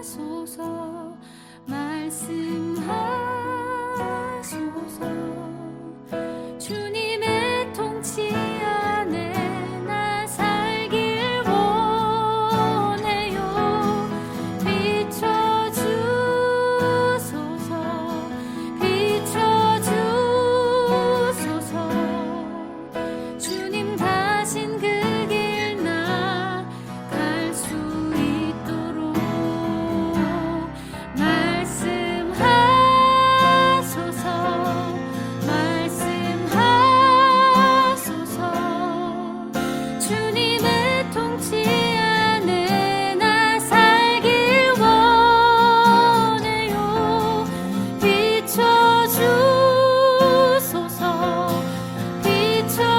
말씀하소서 말씀하소서 주님의 통치 안에 나 살길 원해요. 비춰주소서 비춰주소서 주님 가신 그 길 나 갈 수 있도록 말씀하소서 말씀하소서 주님의 통치 안에 나 살길 원해요. 비춰주소서 비춰주소서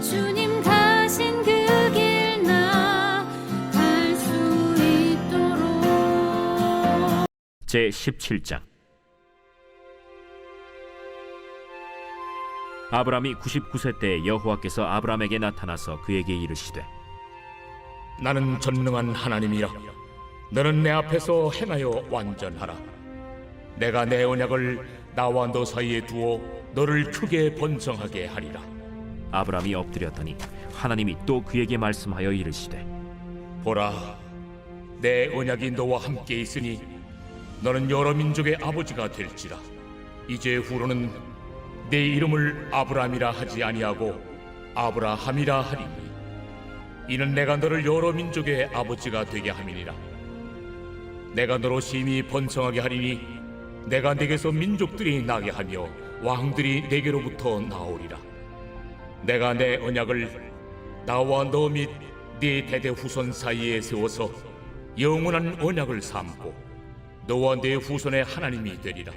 주님 가신 그 길 나 갈 수 있도록. 제17장. 아브람이 99세 때 여호와께서 아브람에게 나타나서 그에게 이르시되 나는 전능한 하나님이라. 너는 내 앞에서 행하여 완전하라. 내가 내 언약을 나와 너 사이에 두어 너를 크게 번성하게 하리라. 아브람이 엎드렸더니 하나님이 또 그에게 말씀하여 이르시되 보라, 내 언약이 너와 함께 있으니 너는 여러 민족의 아버지가 될지라. 이제 후로는 내 이름을 아브람이라 하지 아니하고 아브라함이라 하리니 이는 내가 너를 여러 민족의 아버지가 되게 함이니라. 내가 너로 심히 번성하게 하리니 내가 네게서 민족들이 나게 하며 왕들이 네게로부터 나오리라. 내가 내 언약을 나와 너 및 네 대대 후손 사이에 세워서 영원한 언약을 삼고 너와 네 후손의 하나님이 되리라.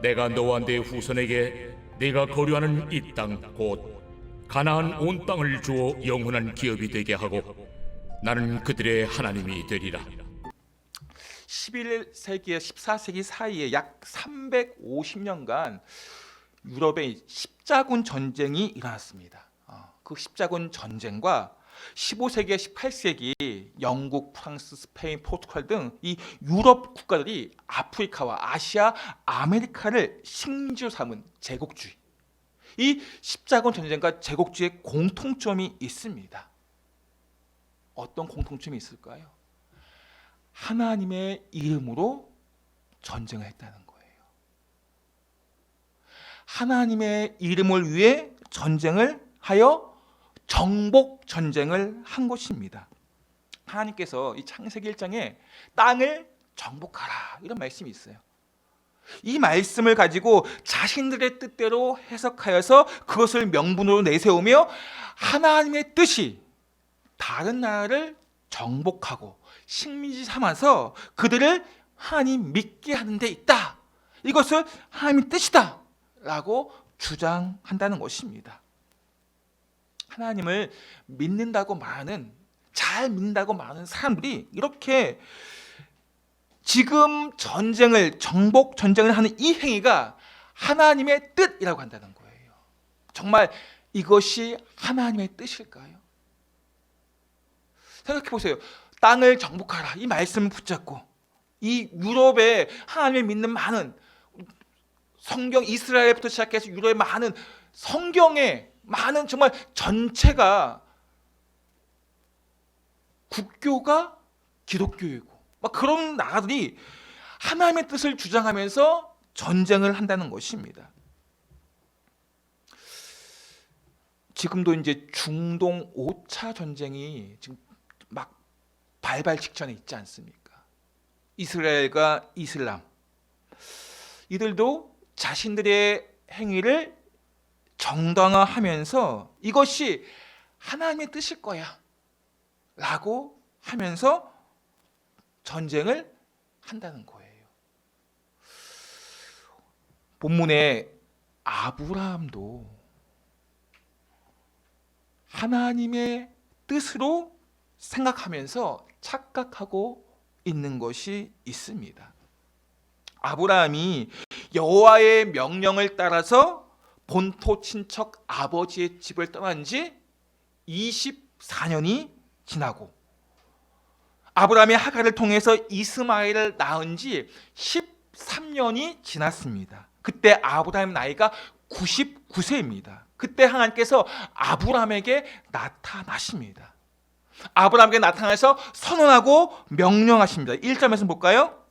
내가 너와 네 후손에게 네가 거류하는 이 땅 곧 가나안 온 땅을 주어 영원한 기업이 되게 하고 나는 그들의 하나님이 되리라. 11세기와 14세기 사이에 약 350년간 유럽에 십자군 전쟁이 일어났습니다. 그 십자군 전쟁과 15세기와 18세기 영국, 프랑스, 스페인, 포르투갈 등 이 유럽 국가들이 아프리카와 아시아, 아메리카를 식민지로 삼은 제국주의, 이 십자군 전쟁과 제국주의의 공통점이 있습니다. 어떤 공통점이 있을까요? 하나님의 이름으로 전쟁을 했다는 거예요. 하나님의 이름을 위해 전쟁을 하여 정복 전쟁을 한 것입니다. 하나님께서 이 창세기 1장에 땅을 정복하라 이런 말씀이 있어요. 이 말씀을 가지고 자신들의 뜻대로 해석하여서 그것을 명분으로 내세우며 하나님의 뜻이 다른 나라를 정복하고 식민지 삼아서 그들을 하나님 믿게 하는 데 있다. 이것을 하나님의 뜻이다 라고 주장한다는 것입니다. 하나님을 믿는다고 말하는, 잘 믿는다고 말하는 사람들이 이렇게 지금 전쟁을, 정복 전쟁을 하는 이 행위가 하나님의 뜻이라고 한다는 거예요. 정말 이것이 하나님의 뜻일까요? 생각해 보세요. 땅을 정복하라 이 말씀을 붙잡고 이 유럽에 하나님을 믿는 많은 성경, 이스라엘부터 시작해서 유럽의 많은 성경에 많은 정말 전체가 국교가 기독교이고 막 그런 나라들이 하나님의 뜻을 주장하면서 전쟁을 한다는 것입니다. 지금도 이제 중동 5차 전쟁이 지금 막 발발 직전에 있지 않습니까? 이스라엘과 이슬람, 이들도 자신들의 행위를 정당화하면서 이것이 하나님의 뜻일 거야 라고 하면서 전쟁을 한다는 거예요. 본문에 아브라함도 하나님의 뜻으로 생각하면서 착각하고 있는 것이 있습니다. 아브라함이 여호와의 명령을 따라서 본토 친척 아버지의 집을 떠난 지 24년이 지나고 아브라함이 하갈을 통해서 이스마엘을 낳은 지 13년이 지났습니다. 그때 아브라함 나이가 99세입니다. 그때 하나님께서 아브라함에게 나타나십니다. 아브라함에게 나타나서 선언하고 명령하십니다. 1절에서 볼까요?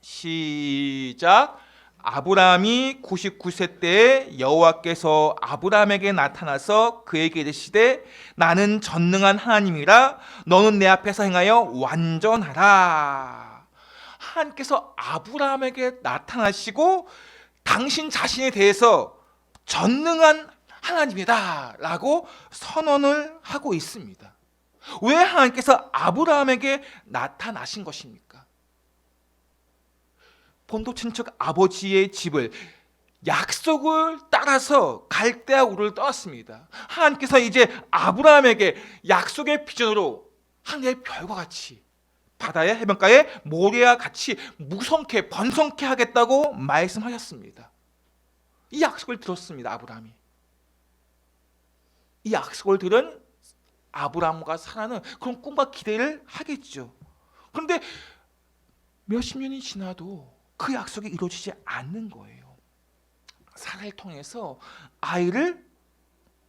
시작. 아브라함이 99세 때에 여호와께서 아브라함에게 나타나서 그에게 이르시되 나는 전능한 하나님이라 너는 내 앞에서 행하여 완전하라. 하나님께서 아브라함에게 나타나시고 당신 자신에 대해서 전능한 하나님이다 라고 선언을 하고 있습니다. 왜 하나님께서 아브라함에게 나타나신 것입니까? 본토 친척 아버지의 집을 약속을 따라서 갈대아 우르를 떠났습니다. 하나님께서 이제 아브라함에게 약속의 비전으로 하늘의 별과 같이 바다의 해변가의 모래와 같이 무성케 번성케 하겠다고 말씀하셨습니다. 이 약속을 들었습니다. 아브라함이. 이 약속을 들은 아브라함과 사라는 그런 꿈과 기대를 하겠죠. 그런데 몇십 년이 지나도 그 약속이 이루어지지 않는 거예요. 사라를 통해서 아이를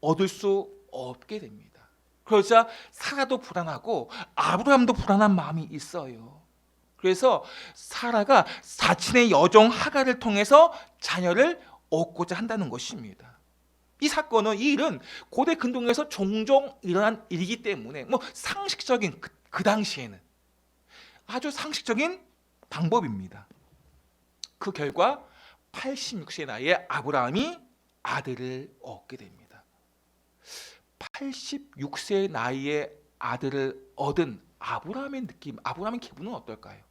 얻을 수 없게 됩니다. 그러자 사라도 불안하고 아브라함도 불안한 마음이 있어요. 그래서 사라가 자신의 여종 하갈을 통해서 자녀를 얻고자 한다는 것입니다. 이 사건은, 이 일은 고대 근동에서 종종 일어난 일이기 때문에 뭐 상식적인 그 당시에는 아주 상식적인 방법입니다. 그 결과 86세 나이에 아브라함이 아들을 얻게 됩니다. 86세 나이에 아들을 얻은 아브라함의 느낌, 아브라함의 기분은 어떨까요?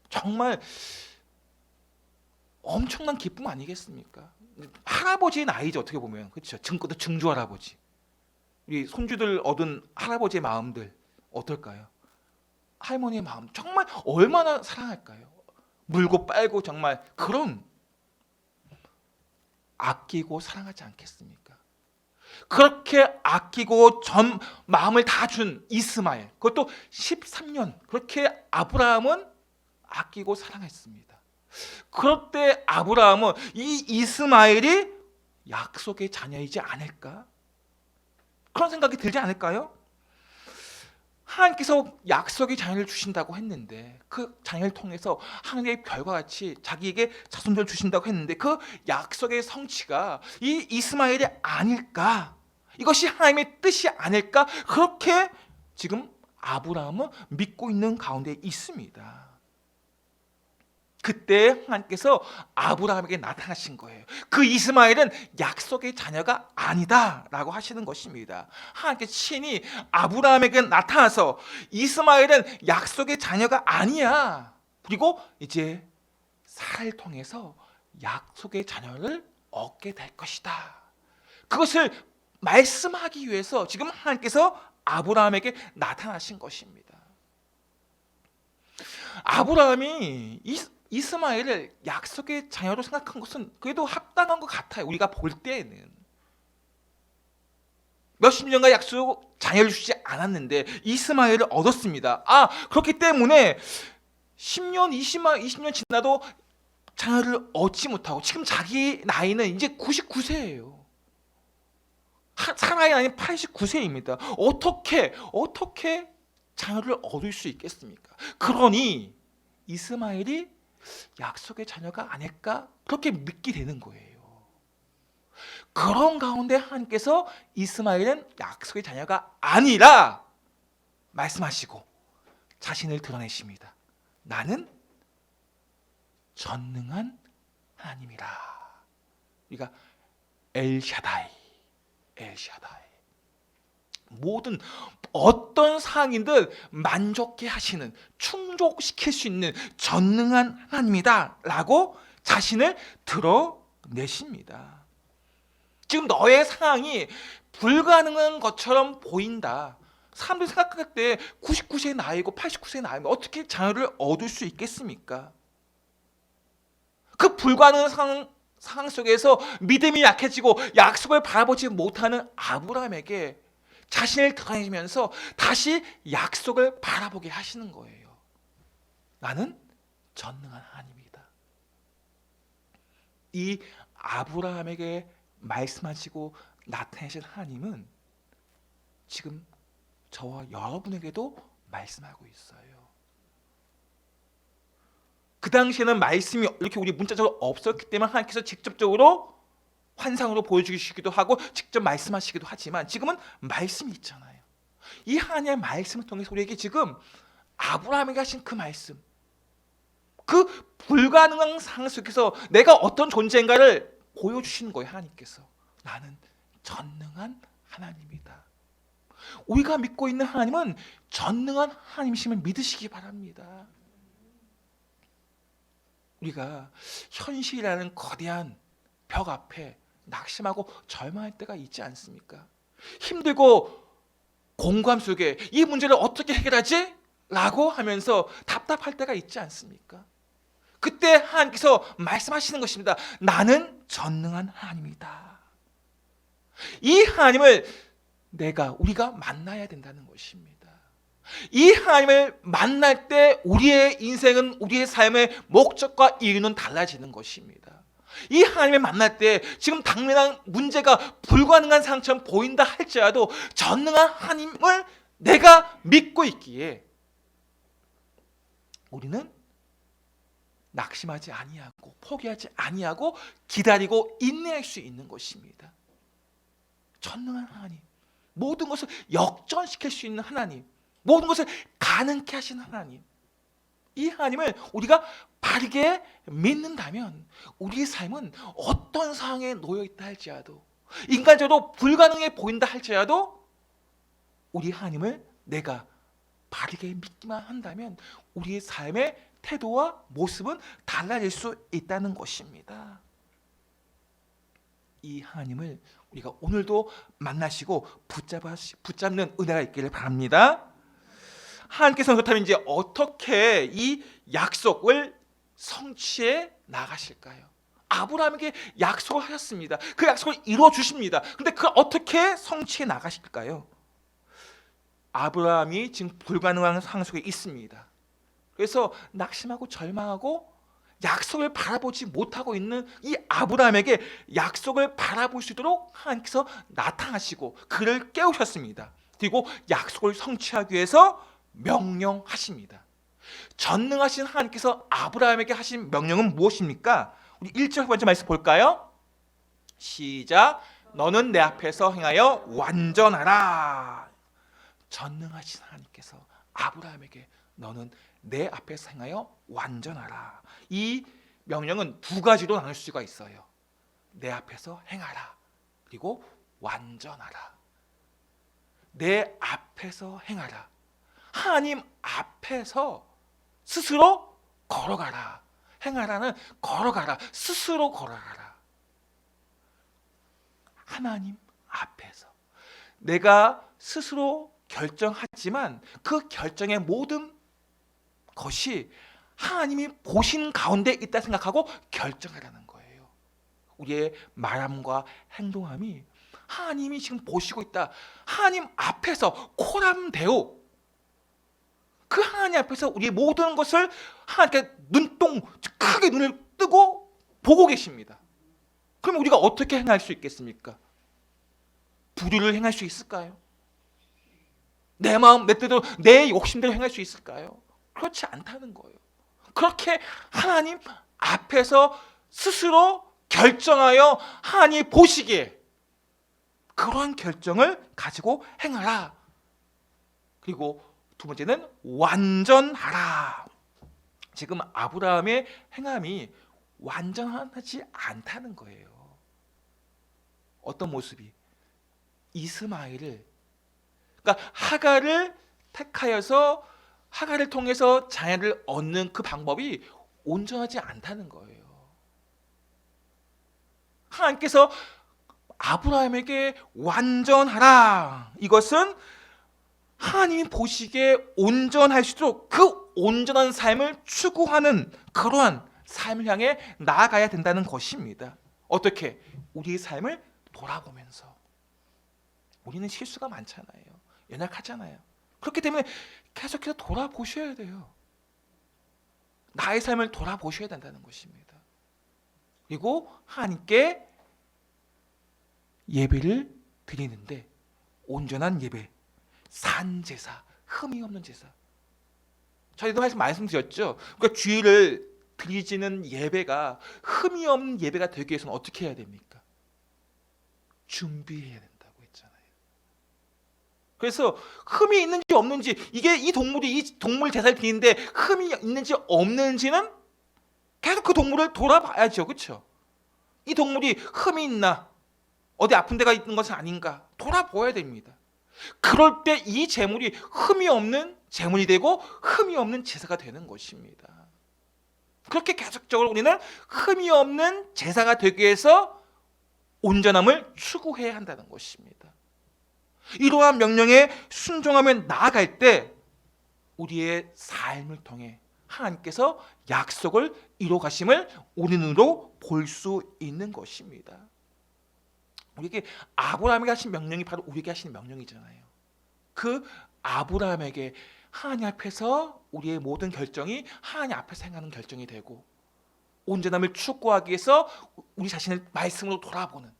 정말 엄청난 기쁨 아니겠습니까? 할아버지의 나이죠, 어떻게 보면. 그렇죠. 증조 할아버지. 우리 손주들 얻은 할아버지의 마음들 어떨까요? 할머니의 마음 정말 얼마나 사랑할까요? 물고 빨고 정말 그런 아끼고 사랑하지 않겠습니까? 그렇게 아끼고 전 마음을 다 준 이스마엘, 그것도 13년 그렇게 아브라함은 아끼고 사랑했습니다. 그럴 때 아브라함은 이 이스마엘이 약속의 자녀이지 않을까? 그런 생각이 들지 않을까요? 하나님께서 약속의 자녀를 주신다고 했는데 그 자녀를 통해서 하늘의 별과 같이 자기에게 자손들을 주신다고 했는데 그 약속의 성취가 이 이스마엘이 아닐까? 이것이 하나님의 뜻이 아닐까? 그렇게 지금 아브라함은 믿고 있는 가운데 있습니다. 그때 하나님께서 아브라함에게 나타나신 거예요. 그 이스마엘은 약속의 자녀가 아니다라고 하시는 것입니다. 하나님께서 친히 아브라함에게 나타나서 이스마엘은 약속의 자녀가 아니야. 그리고 이제 사라를 통해서 약속의 자녀를 얻게 될 것이다. 그것을 말씀하기 위해서 지금 하나님께서 아브라함에게 나타나신 것입니다. 아브라함이 이스마엘을 약속의 자녀로 생각한 것은 그래도 합당한 것 같아요. 우리가 볼 때에는 몇십 년간 약속 자녀를 주지 않았는데 이스마엘을 얻었습니다. 그렇기 때문에 10년, 20년 지나도 자녀를 얻지 못하고 지금 자기 나이는 이제 99세예요. 사라의 나이는 89세입니다. 어떻게 자녀를 얻을 수 있겠습니까? 그러니 이스마엘이 약속의 자녀가 아닐까? 그렇게 믿게 되는 거예요. 그런 가운데 하나님께서 이스마엘은 약속의 자녀가 아니라 말씀하시고 자신을 드러내십니다. 나는 전능한 하나님이라. 우리가 엘샤다이. 모든 어떤 상황인들 만족해 하시는, 충족시킬 수 있는 전능한 하나님이다 라고 자신을 드러내십니다. 지금 너의 상황이 불가능한 것처럼 보인다. 사람들이 생각할 때 99세의 나이고 89세의 나이면 어떻게 자녀를 얻을 수 있겠습니까? 그 불가능한 상황 상황 속에서 믿음이 약해지고 약속을 바라보지 못하는 아브라함에게 자신을 드러내면서 다시 약속을 바라보게 하시는 거예요. 나는 전능한 하나님이다. 이 아브라함에게 말씀하시고 나타내신 하나님은 지금 저와 여러분에게도 말씀하고 있어요. 그 당시에는 말씀이 이렇게 우리 문자적으로 없었기 때문에 하나님께서 직접적으로 환상으로 보여주시기도 하고 직접 말씀하시기도 하지만 지금은 말씀이 있잖아요. 이 하나님의 말씀을 통해서 우리에게 지금 아브라함에게 하신 그 말씀, 그 불가능한 상황 속에서 내가 어떤 존재인가를 보여주시는 거예요. 하나님께서 나는 전능한 하나님이다. 우리가 믿고 있는 하나님은 전능한 하나님이심을 믿으시기 바랍니다. 우리가 현실이라는 거대한 벽 앞에 낙심하고 절망할 때가 있지 않습니까? 힘들고 공감 속에 이 문제를 어떻게 해결하지? 라고 하면서 답답할 때가 있지 않습니까? 그때 하나님께서 말씀하시는 것입니다. 나는 전능한 하나님이다. 이 하나님을 우리가 만나야 된다는 것입니다. 이 하나님을 만날 때 우리의 인생은, 우리의 삶의 목적과 이유는 달라지는 것입니다. 이 하나님을 만날 때 지금 당면한 문제가 불가능한 상처럼 보인다 할지라도 전능한 하나님을 내가 믿고 있기에 우리는 낙심하지 아니하고 포기하지 아니하고 기다리고 인내할 수 있는 것입니다. 전능한 하나님, 모든 것을 역전시킬 수 있는 하나님, 모든 것을 가능케 하신 하나님, 이 하나님을 우리가 바르게 믿는다면 우리의 삶은 어떤 상황에 놓여 있다 할지라도, 인간적으로 불가능해 보인다 할지라도 우리 하나님을 내가 바르게 믿기만 한다면 우리의 삶의 태도와 모습은 달라질 수 있다는 것입니다. 이 하나님을 우리가 오늘도 만나시고 붙잡는 은혜가 있기를 바랍니다. 하나님께서는 그렇다면 이제 어떻게 이 약속을 성취해 나가실까요? 아브라함에게 약속을 하셨습니다. 그 약속을 이루어 주십니다. 그런데 그걸 어떻게 성취해 나가실까요? 아브라함이 지금 불가능한 상황 속에 있습니다. 그래서 낙심하고 절망하고 약속을 바라보지 못하고 있는 이 아브라함에게 약속을 바라볼 수 있도록 하나님께서 나타나시고 그를 깨우셨습니다. 그리고 약속을 성취하기 위해서 명령하십니다. 전능하신 하나님께서 아브라함에게 하신 명령은 무엇입니까? 우리 1절 번째 말씀 볼까요? 시작. 너는 내 앞에서 행하여 완전하라. 전능하신 하나님께서 아브라함에게 너는 내 앞에서 행하여 완전하라. 이 명령은 두 가지로 나눌 수가 있어요. 내 앞에서 행하라. 그리고 완전하라. 내 앞에서 행하라. 하나님 앞에서 스스로 걸어가라. 행하라는 걸어가라. 스스로 걸어가라. 하나님 앞에서 내가 스스로 결정하지만 그 결정의 모든 것이 하나님이 보신 가운데 있다 생각하고 결정하라는 거예요. 우리의 말함과 행동함이 하나님이 지금 보시고 있다. 하나님 앞에서 코람데오, 그 하나님 앞에서 우리의 모든 것을 하나님께 크게 눈을 뜨고 보고 계십니다. 그럼 우리가 어떻게 행할 수 있겠습니까? 불의를 행할 수 있을까요? 내 마음, 내 뜻대로, 내 욕심대로 행할 수 있을까요? 그렇지 않다는 거예요. 그렇게 하나님 앞에서 스스로 결정하여 하나님이 보시기에 그러한 결정을 가지고 행하라. 그리고 두 번째는 완전하라. 지금 아브라함의 행함이 완전하지 않다는 거예요. 어떤 모습이? 이스마엘을, 그러니까 하갈을 택하여서 하갈을 통해서 자녀를 얻는 그 방법이 온전하지 않다는 거예요. 하나님께서 아브라함에게 완전하라. 이것은 하나님이 보시기에 온전할 수 있도록 그 온전한 삶을 추구하는 그러한 삶을 향해 나아가야 된다는 것입니다. 어떻게? 우리의 삶을 돌아보면서. 우리는 실수가 많잖아요. 연약하잖아요. 그렇기 때문에 계속해서 돌아보셔야 돼요. 나의 삶을 돌아보셔야 된다는 것입니다. 그리고 하나님께 예배를 드리는데 온전한 예배, 산제사, 흠이 없는 제사. 저희도 말씀드렸죠. 그러니까 주일을 드리지는 예배가 흠이 없는 예배가 되기 위해서는 어떻게 해야 됩니까? 준비해야 된다고 했잖아요. 그래서 흠이 있는지 없는지, 이게 이 동물 제사를 드리는데 흠이 있는지 없는지는 계속 그 동물을 돌아봐야죠. 그렇죠? 이 동물이 흠이 있나, 어디 아픈 데가 있는 것은 아닌가 돌아보아야 됩니다. 그럴 때 이 제물이 흠이 없는 제물이 되고 흠이 없는 제사가 되는 것입니다. 그렇게 계속적으로 우리는 흠이 없는 제사가 되기 위해서 온전함을 추구해야 한다는 것입니다. 이러한 명령에 순종하며 나아갈 때 우리의 삶을 통해 하나님께서 약속을 이루어 가심을 우리 눈으로 볼 수 있는 것입니다. 우리에게 아브라함에게 하신 명령이 바로 우리에게 하신 명령이잖아요. 그 아브라함에게 하나님 앞에서 우리의 모든 결정이 하나님 앞에서 행하는 결정이 되고, 온전함을 추구하기 위해서 우리 자신을 말씀으로 돌아보는,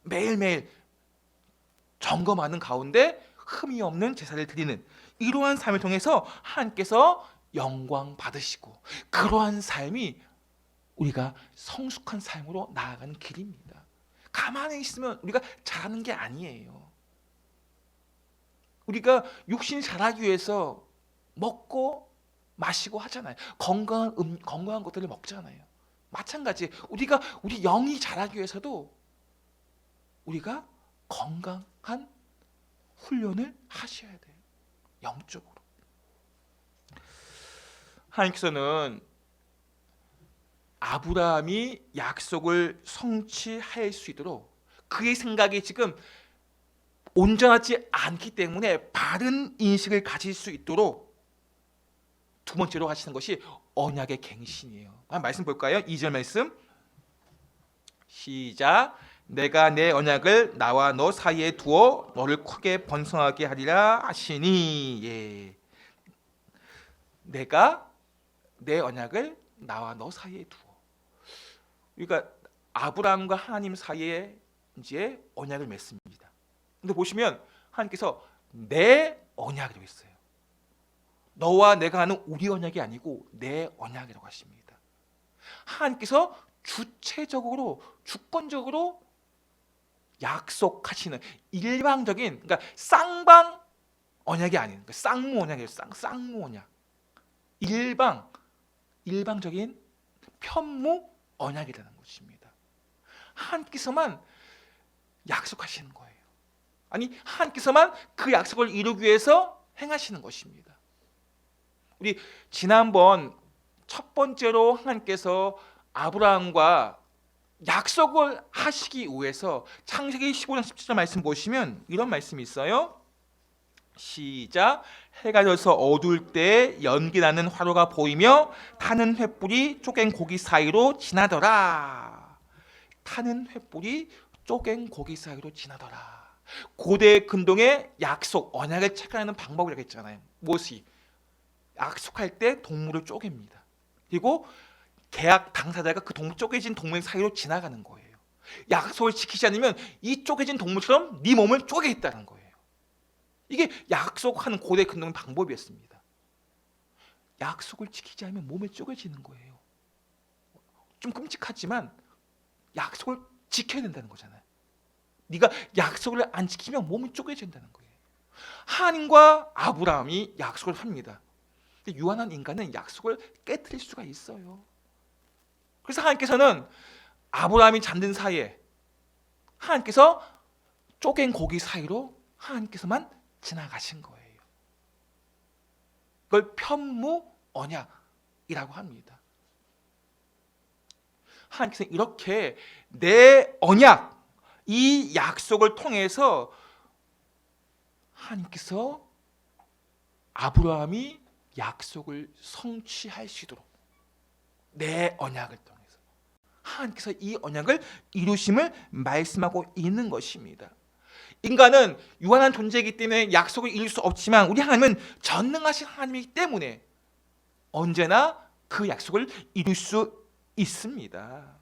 매일매일 점검하는 가운데 흠이 없는 제사를 드리는 이러한 삶을 통해서 하나님께서 영광 받으시고, 그러한 삶이 우리가 성숙한 삶으로 나아가는 길입니다. 가만히 있으면 우리가 잘하는 게 아니에요. 우리가 육신이 자라기 위해서 먹고 마시고 하잖아요. 건강한 것들을 먹잖아요. 마찬가지 우리 영이 자라기 위해서도 우리가 건강한 훈련을 하셔야 돼요. 영적으로. 하나님께서는 아브라함이 약속을 성취할 수 있도록, 그의 생각이 지금 온전하지 않기 때문에 바른 인식을 가질 수 있도록 두 번째로 하시는 것이 언약의 갱신이에요. 말씀 볼까요? 2절 말씀 시작. 내가 내 언약을 나와 너 사이에 두어 너를 크게 번성하게 하리라 하시니. 예. 내가 내 언약을 나와 너 사이에 두어. 그러니까 아브라함과 하나님 사이에 이제 언약을 맺습니다. 근데 보시면 하나님께서 내 언약이라고 했어요. 너와 내가 하는 우리 언약이 아니고 내 언약이라고 하십니다. 하나님께서 주체적으로, 주권적으로 약속하시는 일방적인, 그러니까 쌍방 언약이 아닌, 그러니까 쌍무 언약이에요. 쌍무 언약. 일방적인 편무 언약이라는 것입니다. 하나님께서만 약속하시는 거예요. 아니, 하나님께서만 그 약속을 이루기 위해서 행하시는 것입니다. 우리 지난번 첫 번째로 하나님께서 아브라함과 약속을 하시기 위해서 창세기 15장 17절 말씀 보시면 이런 말씀이 있어요. 시작. 해가 져서 어두울 때 연기나는 화로가 보이며 타는 횃불이 쪼갠 고기 사이로 지나더라. 타는 횃불이 쪼갠 고기 사이로 지나더라. 고대 근동의 약속, 언약을 체크하는 방법이라고 했잖아요. 무엇이? 약속할 때 동물을 쪼갭니다. 그리고 계약 당사자가 그 쪼개진 동물 사이로 지나가는 거예요. 약속을 지키지 않으면 이 쪼개진 동물처럼 네 몸을 쪼개겠다는 거예요. 이게 약속하는 고대 근동의 방법이었습니다. 약속을 지키지 않으면 몸을 쪼개지는 거예요. 좀 끔찍하지만 약속을 지켜야 된다는 거잖아요. 네가 약속을 안 지키면 몸이 쪼개진다는 거예요. 하나님과 아브라함이 약속을 합니다. 근데 유한한 인간은 약속을 깨트릴 수가 있어요. 그래서 하나님께서는 아브라함이 잠든 사이에 하나님께서 쪼갠 고기 사이로 하나님께서만 지나가신 거예요. 그걸 편무 언약이라고 합니다. 하나님께서 이렇게 내 언약, 이 약속을 통해서 하나님께서 아브라함이 약속을 성취할 수 있도록 내 언약을 통해서 하나님께서 이 언약을 이루심을 말씀하고 있는 것입니다. 인간은 유한한 존재이기 때문에 약속을 이룰 수 없지만 우리 하나님은 전능하신 하나님이기 때문에 언제나 그 약속을 이룰 수 있습니다.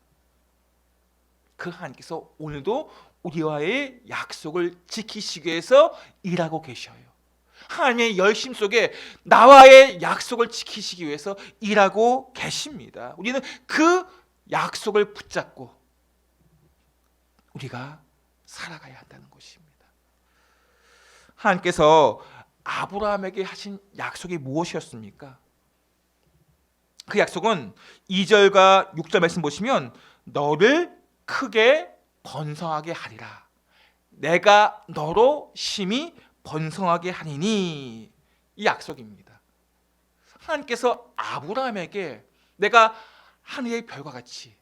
그 하나님께서 오늘도 우리와의 약속을 지키시기 위해서 일하고 계셔요. 하나님의 열심 속에 나와의 약속을 지키시기 위해서 일하고 계십니다. 우리는 그 약속을 붙잡고 우리가 살아가야 한다는 것입니다. 하나님께서 아브라함에게 하신 약속이 무엇이었습니까? 그 약속은 2절과 6절 말씀 보시면 너를 크게 번성하게 하리라. 내가 너로 심히 번성하게 하리니, 이 약속입니다. 하나님께서 아브라함에게 내가 하늘의 별과 같이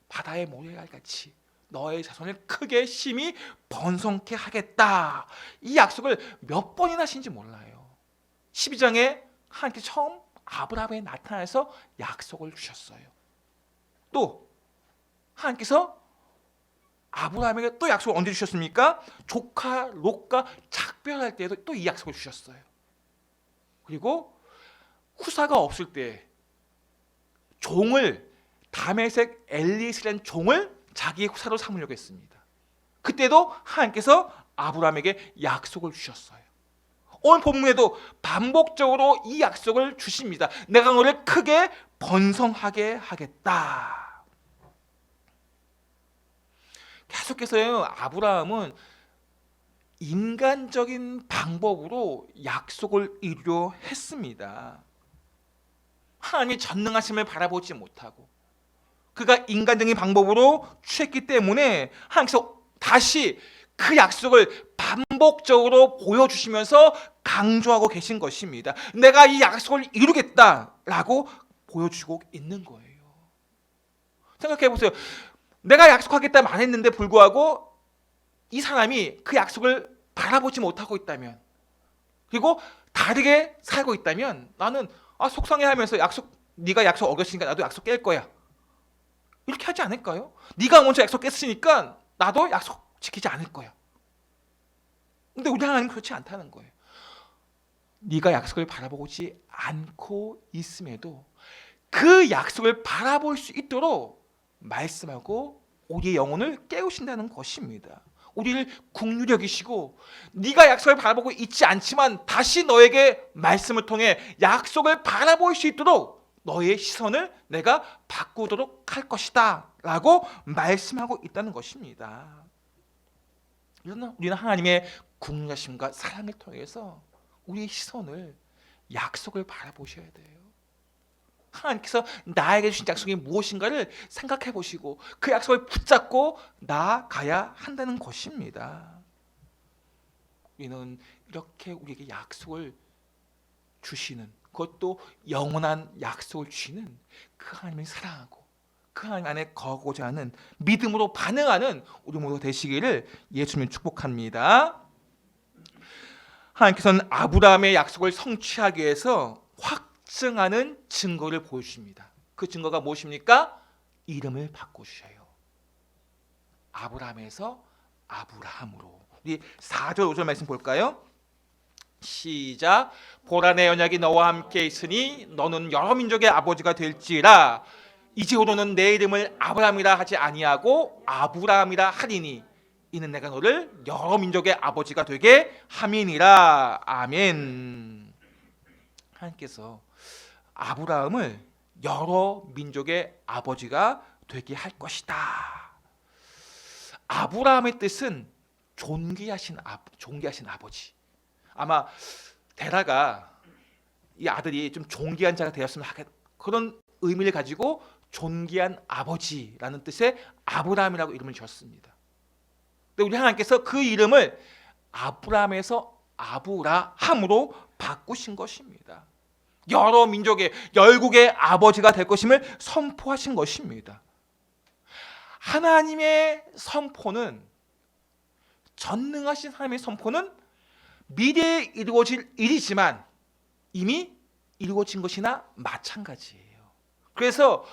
바다의 모래알 같이 너의 자손을 크게 심히 번성케 하겠다. 이 약속을 몇 번이나 하신지 몰라요. 12장에 하나님께서 처음 아브라함에 나타나서 약속을 주셨어요. 또 하나님께서 아브라함에게 또 약속을 언제 주셨습니까? 조카 롯과 작별할 때에도 또 이 약속을 주셨어요. 그리고 후사가 없을 때 종을, 다메섹 엘리에셀이라는 종을 자기의 후사로 삼으려고 했습니다. 그때도 하나님께서 아브라함에게 약속을 주셨어요. 오늘 본문에도 반복적으로 이 약속을 주십니다. 내가 너를 크게 번성하게 하겠다. 계속해서요, 아브라함은 인간적인 방법으로 약속을 이루려 했습니다. 하나님의 전능하심을 바라보지 못하고 그가 인간적인 방법으로 취했기 때문에 하나님께서 다시 그 약속을 반복적으로 보여주시면서 강조하고 계신 것입니다. 내가 이 약속을 이루겠다라고 보여주고 있는 거예요. 생각해 보세요. 내가 약속하겠다 말했는데 불구하고 이 사람이 그 약속을 바라보지 못하고 있다면, 그리고 다르게 살고 있다면 나는 속상해하면서 네가 약속 어겼으니까 나도 약속 깰 거야, 이렇게 하지 않을까요? 네가 먼저 약속 깼으니까 나도 약속 지키지 않을 거야. 근데 우리 하나님은 그렇지 않다는 거예요. 네가 약속을 바라보지 않고 있음에도 그 약속을 바라볼 수 있도록 말씀하고 우리의 영혼을 깨우신다는 것입니다. 우리를 긍휼히 여기시고 네가 약속을 바라보고 있지 않지만 다시 너에게 말씀을 통해 약속을 바라볼 수 있도록 너의 시선을 내가 바꾸도록 할 것이다 라고 말씀하고 있다는 것입니다. 우리는 하나님의 긍휼하심과 사랑을 통해서 우리의 시선을 약속을 바라보셔야 돼요. 하나님께서 나에게 주신 약속이 무엇인가를 생각해 보시고 그 약속을 붙잡고 나아가야 한다는 것입니다. 우리는 이렇게 우리에게 약속을 주시는, 그것도 영원한 약속을 주시는 그 하나님을 사랑하고 그 하나님 안에 거하고자 하는 믿음으로 반응하는 우리 모두 되시기를 예수님 축복합니다. 하나님께서는 아브라함의 약속을 성취하기 위해서 확증하는 증거를 보여주십니다. 그 증거가 무엇입니까? 이름을 바꿔주셔요. 아브라함에서 아브라함으로. 우리 4절 5절 말씀 볼까요? 시작. 보라, 내 언약이 너와 함께 있으니 너는 여러 민족의 아버지가 될지라. 이제후로는 내 이름을 아브라함이라 하지 아니하고 아브라함이라 하리니 이는 내가 너를 여러 민족의 아버지가 되게 함이니라. 아멘. 하나님께서 아브라함을 여러 민족의 아버지가 되게 할 것이다. 아브라함의 뜻은 존귀하신 아버지. 아마 데라가 이 아들이 좀 존귀한 자가 되었으면 하겠, 그런 의미를 가지고 존귀한 아버지라는 뜻의 아브라함이라고 이름을 지었습니다. 근데 우리 하나님께서 그 이름을 아브라함에서 아브라함으로 바꾸신 것입니다. 여러 민족의 열국의 아버지가 될 것임을 선포하신 것입니다. 하나님의 선포는, 전능하신 하나님의 선포는 미래에 이루어질 일이지만 이미 이루어진 것이나 마찬가지예요. 그래서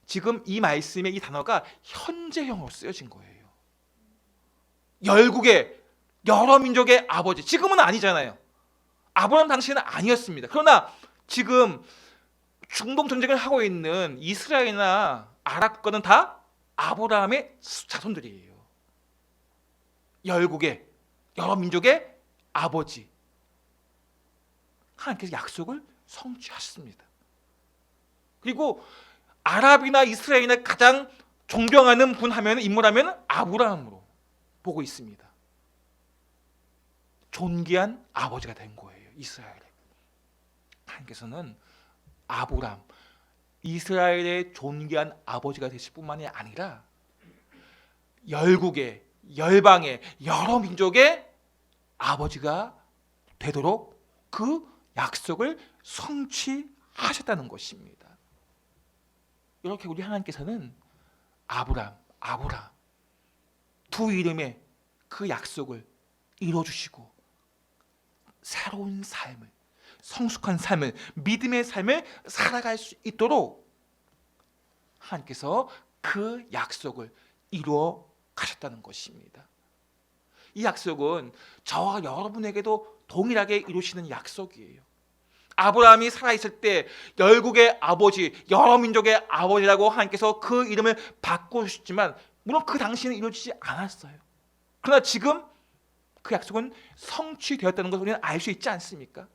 지금 이 말씀의 이 단어가 현재형으로 쓰여진 거예요. 열국의 여러 민족의 아버지. 지금은 아니잖아요. 아브라함 당시에는 아니었습니다. 그러나 지금 중동 전쟁을 하고 있는 이스라엘이나 아랍 국가는 다 아브라함의 자손들이에요. 열국의 여러 민족의 아버지. 하나님께서 약속을 성취하셨습니다. 그리고 아랍이나 이스라엘이나 가장 존경하는 분 하면 인물하면 아브라함으로 보고 있습니다. 존귀한 아버지가 된 거예요. 이스라엘에. 하나님께서는 아브라함, 이스라엘의 존귀한 아버지가 되실 뿐만이 아니라 열국의 열방의 여러 민족의 아버지가 되도록 그 약속을 성취하셨다는 것입니다. 이렇게 우리 하나님께서는 아브라함 두 이름의 그 약속을 이루어주시고 새로운 삶을, 성숙한 삶을, 믿음의 삶을 살아갈 수 있도록 하나님께서 그 약속을 이루어 가셨다는 것입니다. 이 약속은 저와 여러분에게도 동일하게 이루시는 약속이에요. 아브라함이 살아있을 때 열국의 아버지, 여러 민족의 아버지라고 하나님께서 그 이름을 바꾸셨지만 물론 그 당시에는 이루어지지 않았어요. 그러나 지금 그 약속은 성취되었다는 것을 우리는 알 수 있지 않습니까?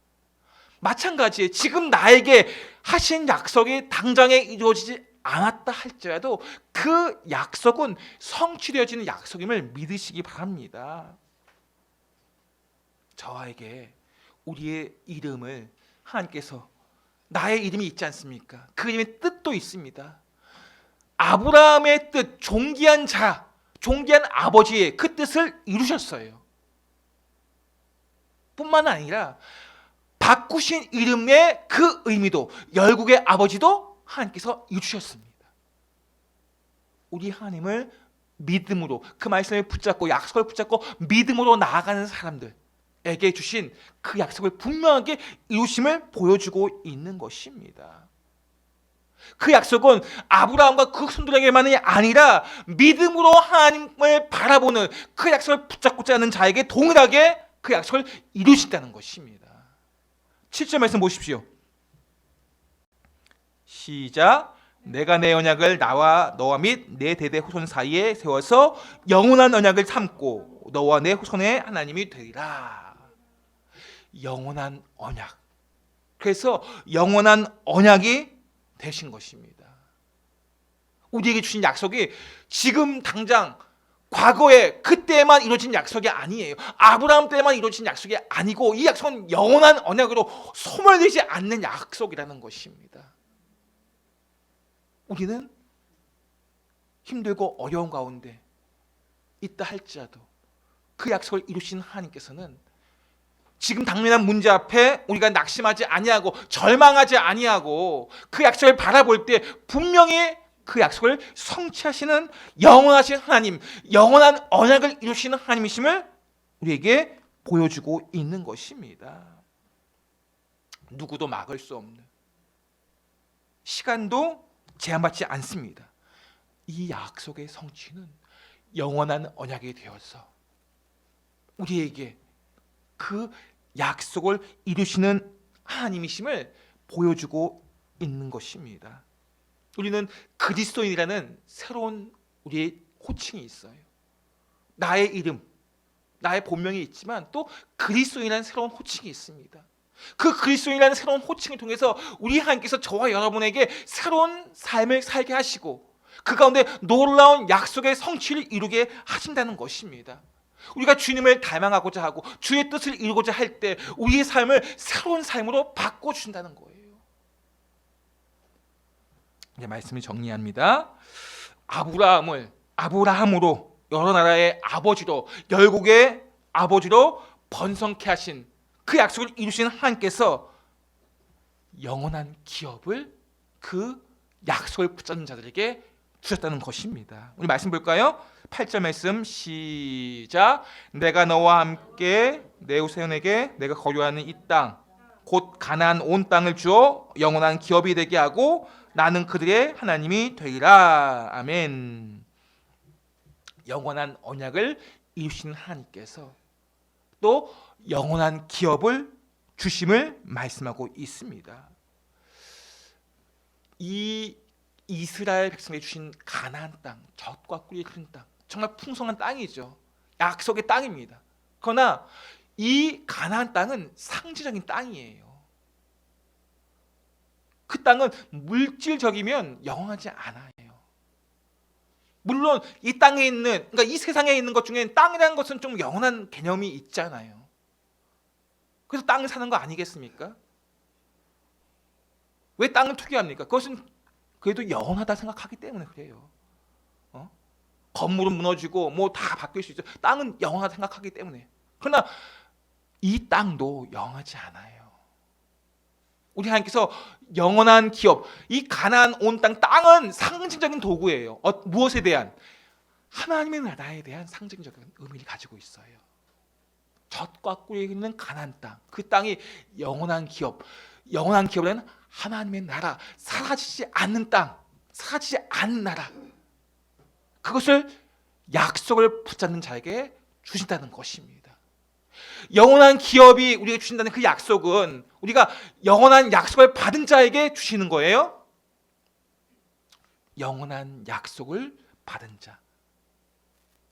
마찬가지에 지금 나에게 하신 약속이 당장에 이루어지지 않았다 할지라도 그 약속은 성취되어지는 약속임을 믿으시기 바랍니다. 저에게 우리의 이름을 하나님께서 나의 이름이 있지 않습니까? 그 이름의 뜻도 있습니다. 아브라함의 뜻, 존귀한 자, 존귀한 아버지의 그 뜻을 이루셨어요. 뿐만 아니라 바꾸신 이름의 그 의미도 열국의 아버지도 하나님께서 이루셨습니다. 우리 하나님을 믿음으로 그 말씀을 붙잡고 약속을 붙잡고 믿음으로 나아가는 사람들에게 주신 그 약속을 분명하게 이루심을 보여주고 있는 것입니다. 그 약속은 아브라함과 그 손들에게만이 아니라 믿음으로 하나님을 바라보는 그 약속을 붙잡고자 하는 자에게 동일하게 그 약속을 이루신다는 것입니다. 7절 말씀 보십시오. 시작. 내가 내 언약을 나와 너와 및 내 대대 후손 사이에 세워서 영원한 언약을 삼고 너와 내 후손의 하나님이 되리라. 영원한 언약. 그래서 영원한 언약이 되신 것입니다. 우리에게 주신 약속이 지금 당장 과거에 그때만 이루어진 약속이 아니에요. 아브라함 때만 이루어진 약속이 아니고 이 약속은 영원한 언약으로 소멸되지 않는 약속이라는 것입니다. 우리는 힘들고 어려운 가운데 있다 할지라도 그 약속을 이루신 하나님께서는 지금 당면한 문제 앞에 우리가 낙심하지 아니하고 절망하지 아니하고 그 약속을 바라볼 때 분명히 그 약속을 성취하시는 영원하신 하나님, 영원한 언약을 이루시는 하나님이심을 우리에게 보여주고 있는 것입니다. 누구도 막을 수 없는, 시간도 제한받지 않습니다. 이 약속의 성취는 영원한 언약이 되어서 우리에게 그 약속을 이루시는 하나님이심을 보여주고 있는 것입니다. 우리는 그리스도인이라는 새로운 우리의 호칭이 있어요. 나의 이름, 나의 본명이 있지만 또 그리스도인이라는 새로운 호칭이 있습니다. 그 그리스도인이라는 새로운 호칭을 통해서 우리 하나님께서 저와 여러분에게 새로운 삶을 살게 하시고 그 가운데 놀라운 약속의 성취를 이루게 하신다는 것입니다. 우리가 주님을 닮아가고자 하고 주의 뜻을 이루고자 할 때 우리의 삶을 새로운 삶으로 바꿔주신다는 거예요. 이제 말씀을 정리합니다. 아브라함으로 여러 나라의 아버지로 열국의 아버지로 번성케 하신 그 약속을 이루신 하나님께서 영원한 기업을 그 약속을 붙잡는 자들에게 주셨다는 것입니다. 우리 말씀 볼까요? 8절 말씀 시작. 내가 너와 함께 내 후손에게 내가 거류하는 이 땅 곧 가나안 온 땅을 주어 영원한 기업이 되게 하고 나는 그들의 하나님이 되리라. 아멘. 영원한 언약을 이루시는 하나님께서 또 영원한 기업을 주심을 말씀하고 있습니다. 이 이스라엘 백성에게 주신 가나안 땅, 젖과 꿀이 흐르는 땅, 정말 풍성한 땅이죠. 약속의 땅입니다. 그러나 이 가나안 땅은 상징적인 땅이에요. 그 땅은 물질적이면 영원하지 않아요. 물론 이 땅에 있는, 그러니까 이 세상에 있는 것 중에 땅이라는 것은 좀 영원한 개념이 있잖아요. 그래서 땅을 사는 거 아니겠습니까? 왜 땅을 투기합니까? 그것은 그래도 영원하다 생각하기 때문에 그래요. 건물은 무너지고 뭐 다 바뀔 수 있죠. 땅은 영원하다 생각하기 때문에. 그러나 이 땅도 영원하지 않아요. 우리 하나님께서 영원한 기업, 이 가나안 온 땅은 상징적인 도구예요. 무엇에 대한? 하나님의 나라에 대한 상징적인 의미를 가지고 있어요. 젖과 꿀이 있는 가나안 땅, 그 땅이 영원한 기업, 영원한 기업은 하나님의 나라, 사라지지 않는 땅, 사라지지 않는 나라, 그것을 약속을 붙잡는 자에게 주신다는 것입니다. 영원한 기업이 우리에게 주신다는 그 약속은 우리가 영원한 약속을 받은 자에게 주시는 거예요. 영원한 약속을 받은 자,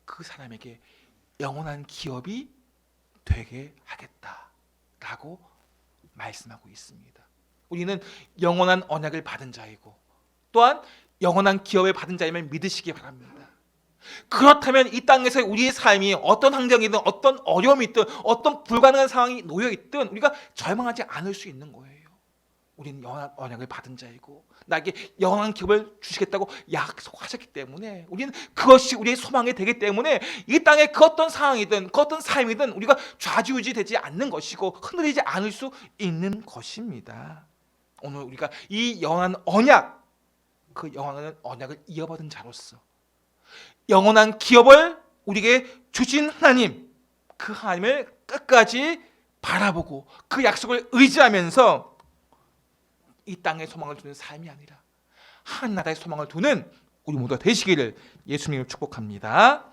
그 사람에게 영원한 기업이 되게 하겠다라고 말씀하고 있습니다. 우리는 영원한 언약을 받은 자이고 또한 영원한 기업을 받은 자임을 믿으시기 바랍니다. 그렇다면 이 땅에서 우리의 삶이 어떤 환경이든 어떤 어려움이 있든 어떤 불가능한 상황이 놓여 있든 우리가 절망하지 않을 수 있는 거예요. 우리는 영원한 언약을 받은 자이고 나에게 영원한 기업을 주시겠다고 약속하셨기 때문에 우리는 그것이 우리의 소망이 되기 때문에 이 땅에 그 어떤 상황이든 그 어떤 삶이든 우리가 좌지우지되지 않는 것이고 흔들리지 않을 수 있는 것입니다. 오늘 우리가 이 영원한 언약, 그 영원한 언약을 이어받은 자로서 영원한 기업을 우리에게 주신 하나님, 그 하나님을 끝까지 바라보고 그 약속을 의지하면서 이 땅에 소망을 두는 삶이 아니라 한 나라의 소망을 두는 우리 모두가 되시기를 예수님을 축복합니다.